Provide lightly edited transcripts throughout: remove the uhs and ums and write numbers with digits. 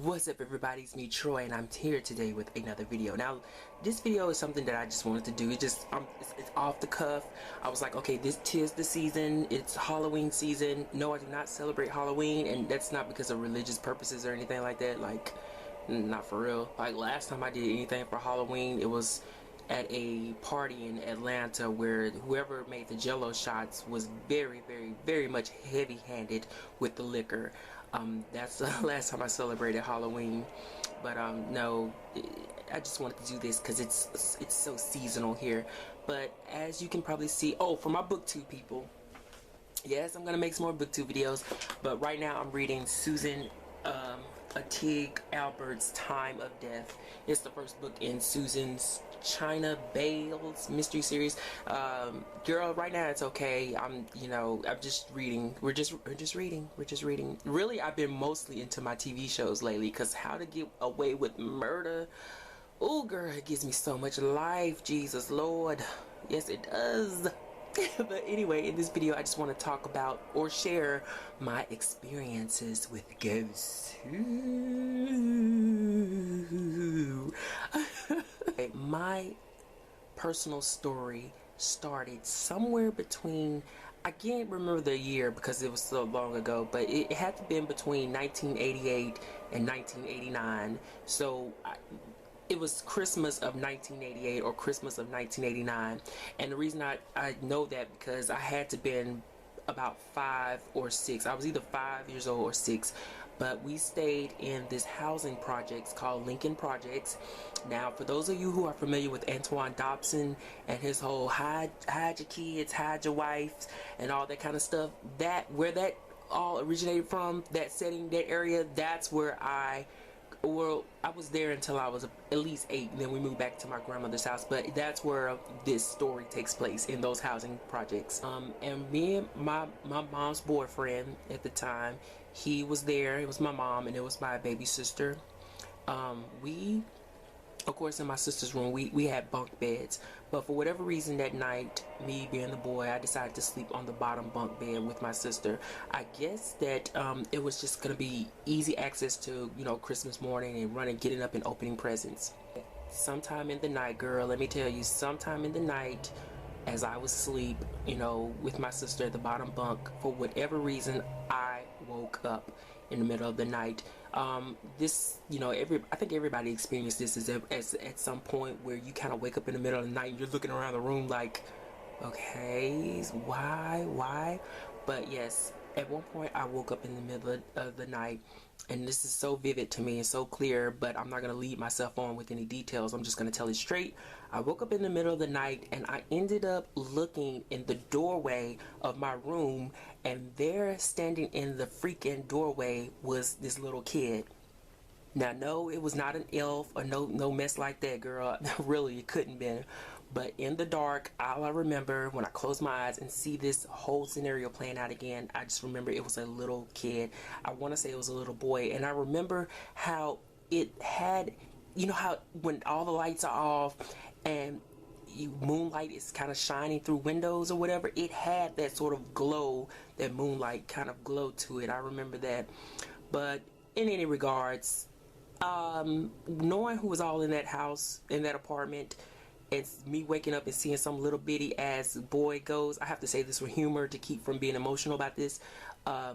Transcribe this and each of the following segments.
What's up everybody, it's me Troy and I'm here today with another video. Now this video is something that I just wanted to do. It's off the cuff. I was like, okay, this tis the season, it's Halloween season. No, I do not celebrate Halloween, and that's not because of religious purposes or anything like that. Like, not for real. Like last time I did anything for Halloween, it was at a party in Atlanta where whoever made the jello shots was very much heavy-handed with the liquor. That's the last time I celebrated Halloween. But no, I just wanted to do this because it's so seasonal here. But as you can probably see, oh, for my booktube people, yes, I'm gonna make some more booktube videos, but right now I'm reading Susan Atig Albert's Time of Death. It's the first book in Susan's China Bales mystery series. Girl, right now it's okay. I'm just reading. We're just reading. Really, I've been mostly into my TV shows lately, because How to Get Away with Murder, oh girl, it gives me so much life. Jesus Lord, yes it does. But anyway, in this video I just want to talk about or share my experiences with ghosts. My personal story started somewhere between, I can't remember the year because it was so long ago, but it had to be between 1988 and 1989. So it was Christmas of 1988 or Christmas of 1989, and the reason I know that because I had to been about 5 or 6. I was either 5 years old or 6, but we stayed in this housing projects called Lincoln Projects. Now, for those of you who are familiar with Antoine Dobson and his whole hide your kids, hide your wives, and all that kind of stuff, that where that all originated from, that setting, that area, that's where I was there until I was at least 8, and then we moved back to my grandmother's house. But that's where this story takes place, in those housing projects. And me and my mom's boyfriend at the time, he was there. It was my mom and it was my baby sister. We, of course, in my sister's room, we had bunk beds, but for whatever reason that night, me being the boy, I decided to sleep on the bottom bunk bed with my sister. I guess that it was just gonna be easy access to, Christmas morning and getting up and opening presents. Sometime in the night, girl, let me tell you, sometime in the night, as I was asleep, with my sister at the bottom bunk, for whatever reason, I woke up in the middle of the night. This, I think everybody experienced this at some point, where you kind of wake up in the middle of the night and you're looking around the room like, okay, why? But yes, at one point I woke up in the middle of the night, and this is so vivid to me and so clear, but I'm not going to lead myself on with any details. I'm just going to tell it straight. I woke up in the middle of the night and I ended up looking in the doorway of my room, and there, standing in the freaking doorway, was this little kid. Now, no, it was not an elf or no mess like that, girl. Really, it couldn't been. But in the dark, all I remember when I close my eyes and see this whole scenario playing out again, I just remember it was a little kid. I want to say it was a little boy. And I remember how it had, how when all the lights are off and moonlight is kind of shining through windows or whatever, it had that sort of glow, that moonlight kind of glow to it. I remember that. But in any regards, knowing who was all in that house, in that apartment, it's me waking up and seeing some little bitty ass boy goes. I have to say this with humor to keep from being emotional about this. I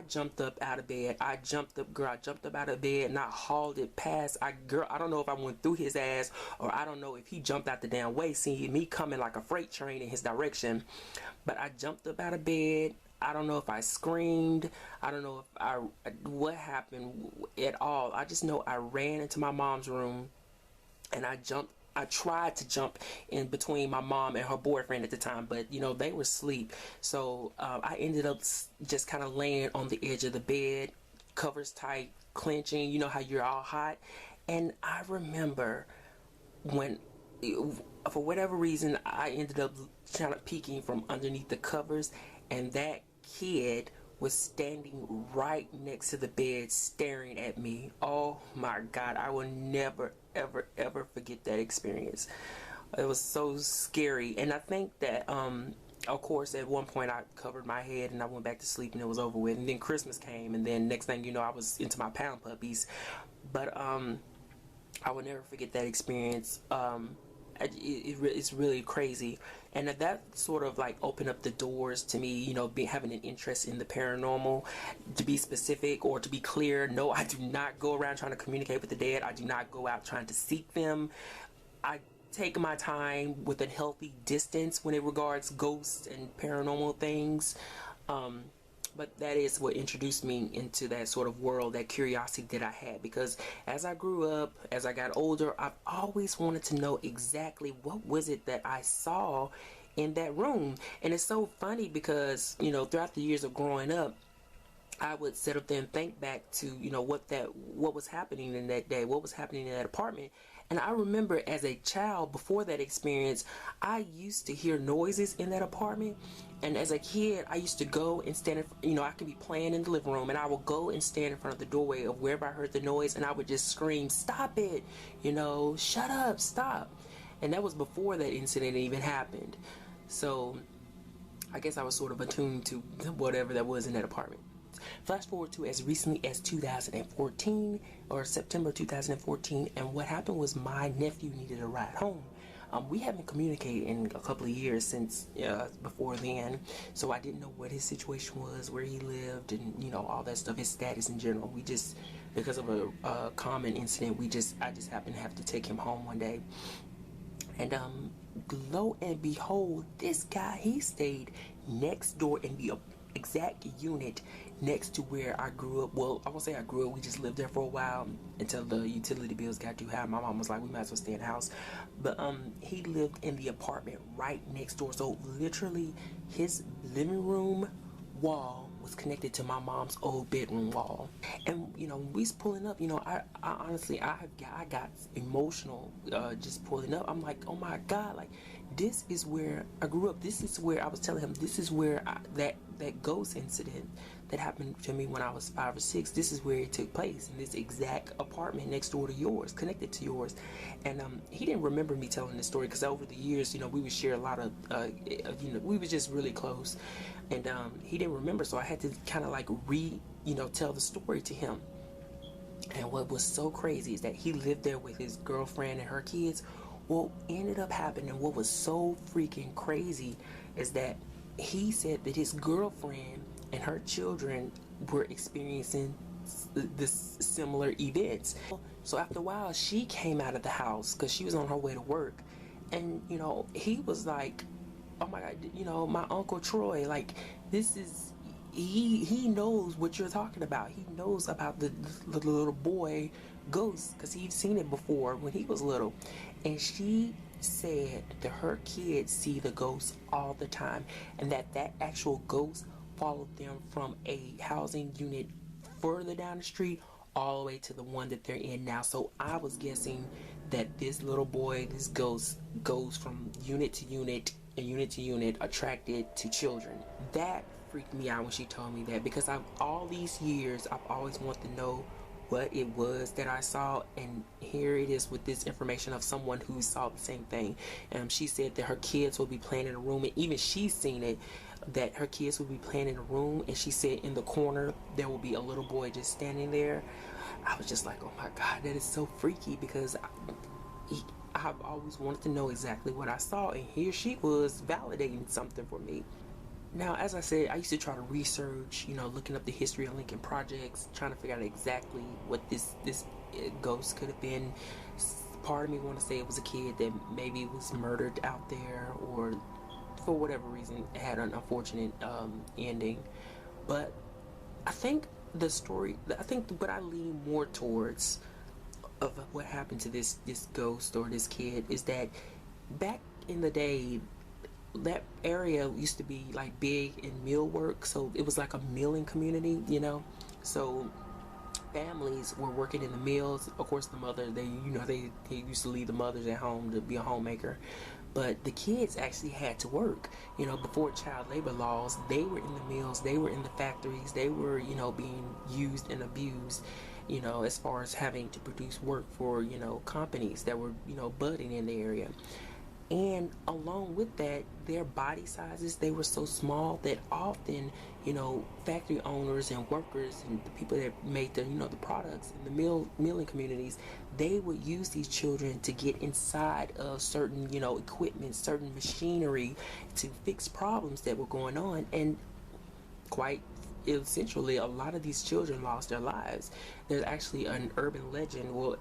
jumped up out of bed. I jumped up out of bed and I hauled it past. I don't know if I went through his ass, or I don't know if he jumped out the damn way, seeing me coming like a freight train in his direction. But I jumped up out of bed. I don't know if I screamed. I don't know what happened at all. I just know I ran into my mom's room and I tried to jump in between my mom and her boyfriend at the time, but they were asleep. So I ended up just kind of laying on the edge of the bed, covers tight, clenching. You know how you're all hot. And I remember when, for whatever reason, I ended up kind of peeking from underneath the covers, and that kid was standing right next to the bed staring at me. Oh my God, I will never ever forget that experience. It was so scary. And I think that Of course, at one point I covered my head and I went back to sleep and it was over with. And then Christmas came, and then next thing you know, I was into my pound puppies. But I will never forget that experience. It's really crazy, and that sort of like opened up the doors to me, you know, having an interest in the paranormal. To be specific, or to be clear, no, I do not go around trying to communicate with the dead. I do not go out trying to seek them. I take my time with a healthy distance when it regards ghosts and paranormal things. But that is what introduced me into that sort of world, that curiosity that I had. Because as I grew up, as I got older, I've always wanted to know exactly what was it that I saw in that room. And it's so funny because, you know, throughout the years of growing up, I would sit up there and think back to, you know, what was happening in that day, what was happening in that apartment. And I remember as a child, before that experience, I used to hear noises in that apartment. And as a kid, I used to go and stand in, you know, I could be playing in the living room and I would go and stand in front of the doorway of wherever I heard the noise, and I would just scream, "Stop it, you know, shut up, stop." And that was before that incident even happened. So I guess I was sort of attuned to whatever that was in that apartment. Flash forward to as recently as 2014, or September 2014, and what happened was my nephew needed a ride home. We haven't communicated in a couple of years since before then, so I didn't know what his situation was, where he lived, and you know, all that stuff, his status in general. We just, because of a common incident, I just happened to have to take him home one day. And lo and behold, this guy, he stayed next door in the exact unit next to where I grew up. Well, I won't say I grew up, we just lived there for a while until the utility bills got too high. My mom was like, we might as well stay in the house. But he lived in the apartment right next door. So literally his living room wall was connected to my mom's old bedroom wall. And you know, we was pulling up, you know, I honestly, I got emotional just pulling up. I'm like, oh my god, like, this is where I grew up. This is where I was telling him, this is where that ghost incident that happened to me when I was 5 or 6, this is where it took place, in this exact apartment next door to yours, connected to yours. And he didn't remember me telling this story, because over the years, you know, we would share a lot of you know, we were just really close. And he didn't remember, so I had to kind of like tell the story to him. And what was so crazy is that he lived there with his girlfriend and her kids. What ended up happening, what was so freaking crazy, is that he said that his girlfriend and her children were experiencing this similar events. So after a while, she came out of the house because she was on her way to work. And, you know, he was like, oh my god, you know, my Uncle Troi, like, this is, he knows what you're talking about. He knows about the little boy ghost, because he's seen it before when he was little. And she said that her kids see the ghost all the time, and that actual ghost followed them from a housing unit further down the street all the way to the one that they're in now. So I was guessing that this little boy, this ghost, goes from unit to unit and unit to unit, attracted to children. That freaked me out when she told me that, because all these years I've always wanted to know what it was that I saw, and here it is with this information of someone who saw the same thing. She said that her kids will be playing in a room, and even she's seen it, that her kids will be playing in a room, and she said in the corner there will be a little boy just standing there. I was just like, oh my god, that is so freaky, because I've always wanted to know exactly what I saw, and here she was validating something for me. Now, as I said, I used to try to research, you know, looking up the history of Lincoln projects, trying to figure out exactly what this ghost could have been. Part of me want to say it was a kid that maybe was murdered out there, or for whatever reason had an unfortunate ending. But I think what I lean more towards of what happened to this ghost or this kid is that back in the day, that area used to be like big in mill work, so it was like a milling community, you know. So families were working in the mills. Of course, the mother, they used to leave the mothers at home to be a homemaker, but the kids actually had to work. You know, before child labor laws, they were in the mills, they were in the factories, they were, you know, being used and abused, you know, as far as having to produce work for, you know, companies that were, you know, budding in the area. And along with that, their body sizes, they were so small that often, factory owners and workers and the people that made the products in the milling communities, they would use these children to get inside of certain, equipment, certain machinery to fix problems that were going on. And quite essentially, a lot of these children lost their lives. There's actually an urban legend. Well,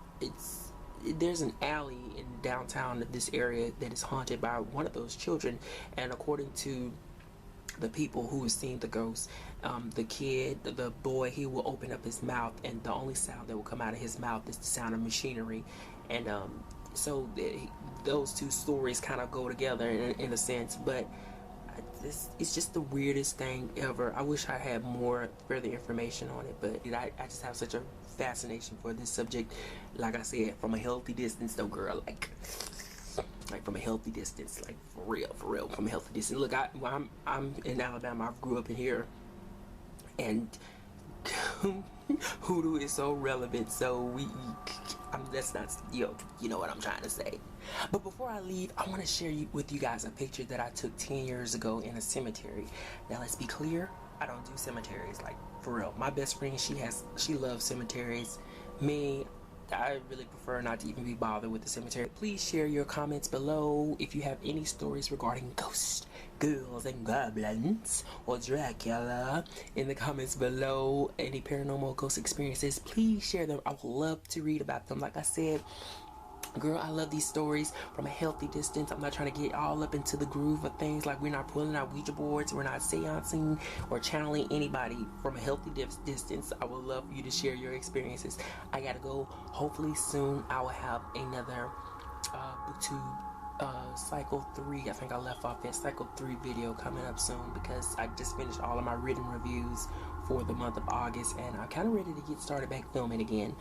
there's an alley in downtown this area that is haunted by one of those children, and according to the people who have seen the ghost, the boy, he will open up his mouth, and the only sound that will come out of his mouth is the sound of machinery. And so those two stories kind of go together in a sense. But it's just the weirdest thing ever. I wish I had more further information on it, but I just have such a fascination for this subject. Like I said, from a healthy distance though, girl, like from a healthy distance, like for real, from a healthy distance. Look, I'm in Alabama. I grew up in here, and hoodoo is so relevant. So that's not, you know what I'm trying to say. But before I leave, I want to share with you guys a picture that I took 10 years ago in a cemetery. Now let's be clear, I don't do cemeteries, like for real. My best friend, she loves cemeteries. Me, I really prefer not to even be bothered with the cemetery. Please share your comments below if you have any stories regarding ghosts, ghouls, and goblins, or Dracula in the comments below. Any paranormal ghost experiences, please share them. I would love to read about them. Like I said, girl, I love these stories from a healthy distance. I'm not trying to get all up into the groove of things. Like, we're not pulling out Ouija boards, we're not seancing or channeling anybody. From a healthy distance, I would love for you to share your experiences. I gotta go. Hopefully soon I will have another BookTube cycle 3. I think I left off at cycle 3 video coming up soon, because I just finished all of my written reviews for the month of August, and I'm kind of ready to get started back filming again.